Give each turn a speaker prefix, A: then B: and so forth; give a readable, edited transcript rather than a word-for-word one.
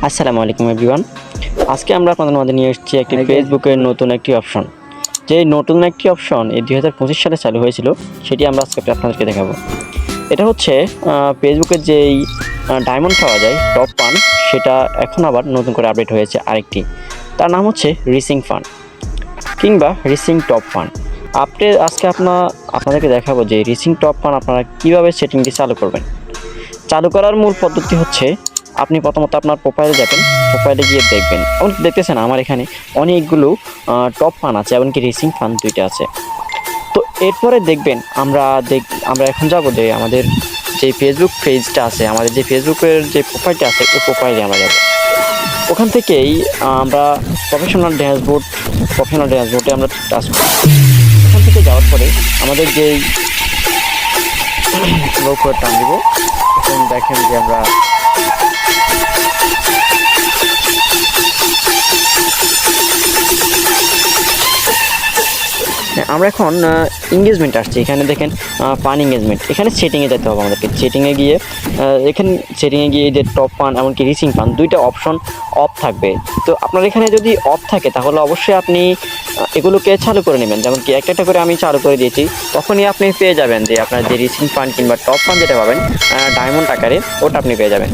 A: আসসালামু আলাইকুম এভরিওয়ান। আজকে আমরা আপনাদের মাঝে নিয়ে এসেছি একটি ফেসবুকের নতুন একটি অপশন। যে নতুন একটি অপশন এই 2025 সালে চালু হয়েছিল, সেটি আমরা আজকে আপনাদেরকে দেখাবো। এটা হচ্ছে ফেসবুকের যেই ডায়মন্ড পাওয়া যায় টপ ফান, সেটা এখন আবার নতুন করে আপডেট হয়েছে আরেকটি। তার নাম হচ্ছে রিসিং ফান কিংবা রিসিং টপ ফান। আজকে আপনাদেরকে দেখাবো যে রিসিং টপ ফান আপনারা কীভাবে সেটিংটি চালু করবেন। চালু করার মূল পদ্ধতি হচ্ছে, আপনি প্রথমত আপনার প্রোফাইলে যাবেন, প্রোফাইলে গিয়ে দেখবেন, এমনকি দেখতেছেন আমার এখানে অনেকগুলো টপ ফান আছে, এমনকি রেসিং ফান 2টা আছে। তো এরপরে দেখবেন আমরা এখন যাব যে আমাদের যে ফেসবুক পেজটা আছে, আমাদের যে ফেসবুকের যে প্রোফাইলটা আছে, ওই প্রোফাইলে আমরা যাব। ওখান থেকেই আমরা প্রফেশনাল ড্যাশবোর্ডে আমরা টাচ করি। ওখান থেকে যাওয়ার পরে আমাদের যেই লক্ষ্য টান দিব, এখন দেখেন যে আমরা এখন এঙ্গেজমেন্ট আসছি। এখানে দেখেন ফান এঙ্গেজমেন্ট, এখানে সেটিংয়ে যেতে হবে আমাদেরকে। সেটিংয়ে গিয়ে এই যে টপ ফান এমনকি রিসিং ফান 2টা অপশন অফ থাকবে। তো আপনার এখানে যদি অফ থাকে তাহলে অবশ্যই আপনি এগুলোকে চালু করে নেবেন। যেমন কি একটা করে আমি চালু করে দিয়েছি, তখনই আপনি পেয়ে যাবেন যে আপনার যে রিসিং ফান কিংবা টপ ফান যেটা পাবেন ডায়মন্ড আকারে, ওটা আপনি পেয়ে যাবেন।